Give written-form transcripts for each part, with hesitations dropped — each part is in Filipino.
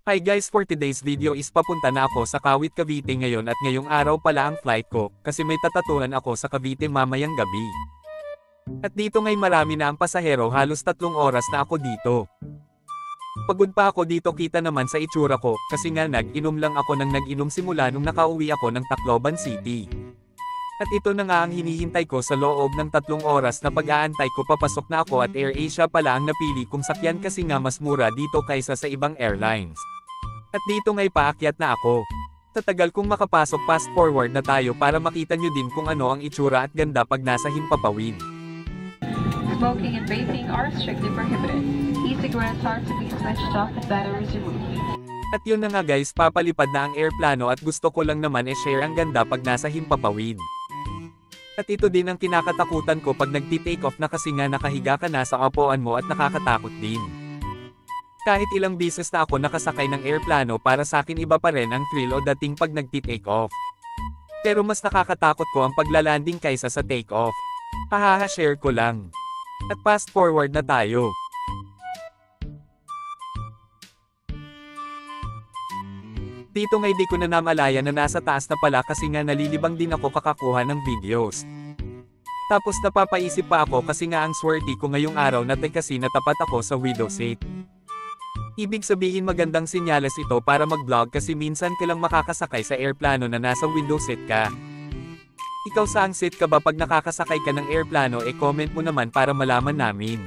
Hi guys, for today's video is papunta na ako sa Kawit, Cavite ngayon at ngayong araw pala ang flight ko, kasi may tatatuhan ako sa Cavite mamayang gabi. At dito ngay marami na ang pasahero, halos 3 oras na ako dito. Pagod pa ako dito, kita naman sa itsura ko, kasi nga nag-inom lang ako ng nag-inom simula nung nakauwi ako ng Tacloban City. At ito na nga ang hinihintay ko sa loob ng 3 oras na pag-aantay ko. Papasok na ako at AirAsia pala ang napili kong sakyan kasi nga mas mura dito kaysa sa ibang airlines. At dito ngay paakyat na ako. Tatagal kong makapasok, fast forward na tayo para makita nyo din kung ano ang itsura at ganda pag nasa Himpapawid. Smoking and vaping are strictly prohibited. E-cigarettes are to be switched off and batteries removed. At yun na nga guys, papalipad na ang airplano at gusto ko lang naman share ang ganda pag nasa Himpapawid. At ito din ang kinakatakutan ko pag nagti-take off na, kasi nga nakahiga ka na sa upuan mo at nakakatakot din. Kahit ilang beses na ako nakasakay ng airplano, para sa akin iba pa rin ang thrill o dating pag nagti-take off. Pero mas nakakatakot ko ang paglalanding kaysa sa take off. Share ko lang. At fast forward na tayo. Dito ngay di ko na namalaya na nasa taas na pala, kasi nga nalilibang din ako kakakuha ng videos. Tapos napapaisip pa ako kasi nga ang swerte ko ngayong araw na kasi natapat ako sa window seat. Ibig sabihin magandang senyales ito para mag-vlog, kasi minsan ka lang makakasakay sa airplano na nasa window seat ka. Ikaw saang seat ka ba pag nakakasakay ka ng airplano? Comment mo naman para malaman namin.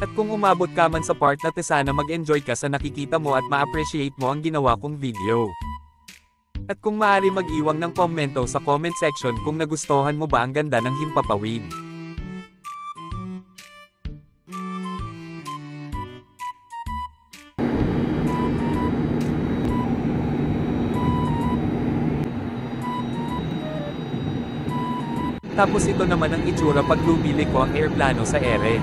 At kung umabot ka man sa part na sana mag-enjoy ka sa nakikita mo at ma-appreciate mo ang ginawa kong video. At kung maaari mag-iwang ng komento sa comment section kung nagustuhan mo ba ang ganda ng Himpapawid. Tapos ito naman ang itsura pag lumili ko ang airplano sa ere.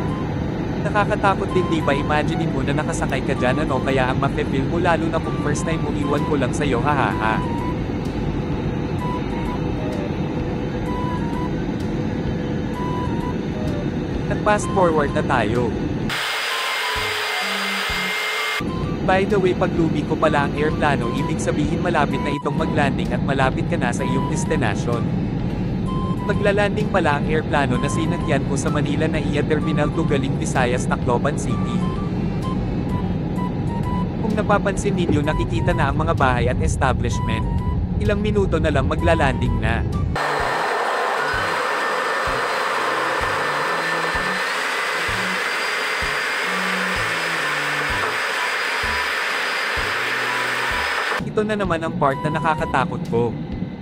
Nakakatakot din, di ba? Imagine mo na nakasakay ka dyan, ano kaya ang mafe-feel mo, lalo na kung first time mo, iwan ko lang sa'yo, hahaha. At fast forward na tayo. By the way, pag lubi ko pala ang airplano, ibig sabihin malapit na itong mag-landing at malapit ka na sa iyong destination. Maglalanding pala ang airplano na sinakyan ko sa Manila NAIA Terminal 2 galing Visayas, Tacloban City. Kung napapansin ninyo, nakikita na ang mga bahay at establishment. Ilang minuto na lang maglalanding na. Ito na naman ang part na nakakatakot ko.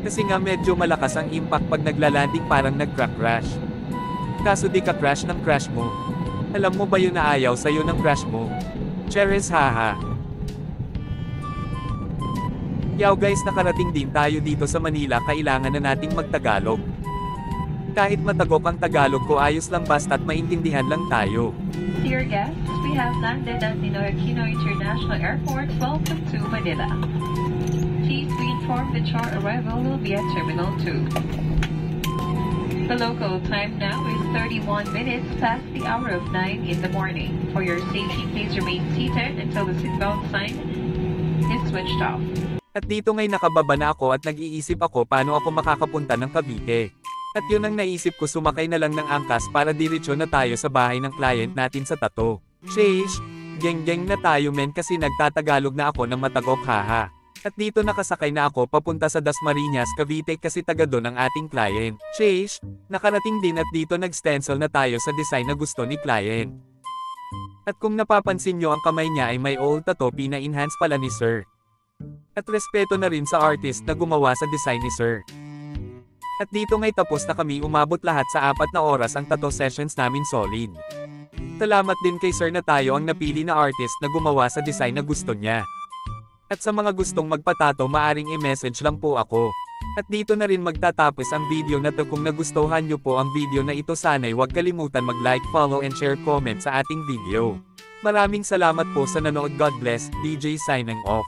Kasi nga medyo malakas ang impact pag naglalanding, parang nag-crash. Kaso di ka crash ng crash mo. Alam mo ba yun na ayaw sa'yo ng crash mo? Cheers, haha. Yaw guys, nakarating din tayo dito sa Manila, kailangan na nating magtagalog. Kahit matagok ang Tagalog ko, ayos lang basta't maintindihan lang tayo. Dear guests, we have landed at Ninoy Aquino International Airport. Welcome to Manila. Please be informed that your arrival will be at Terminal 2. The local time now is 31 minutes past the hour of 9 in the morning. For your safety, please remain seated until the seatbelt sign is switched off. At dito ngay nakababa na ako at nag-iisip ako paano ako makakapunta ng Cavite. At yun ang naisip ko, sumakay na lang ng angkas para diretso na tayo sa bahay ng client natin sa Tato. Sheesh, geng-geng na tayo men, kasi nagtatagalog na ako ng matagok, haha. At dito nakasakay na ako papunta sa Dasmariñas, Cavite, kasi taga doon ang ating client. Sheesh, nakarating din at dito nag-stencil na tayo sa design na gusto ni client. At kung napapansin nyo, ang kamay niya ay may old tattoo, pina-enhance pala ni sir. At respeto na rin sa artist na gumawa sa design ni sir. At dito ngay tapos na kami, umabot lahat sa 4 na oras ang tattoo sessions namin, solid. Salamat din kay sir na tayo ang napili na artist na gumawa sa design na gusto niya. At sa mga gustong magpatato, maaring i-message lang po ako. At dito na rin magtatapos ang video na to. Kung nagustuhan nyo po ang video na ito, sana'y huwag kalimutan mag-like, follow and share comment sa ating video. Maraming salamat po sa nanood. God bless. DJ signing off.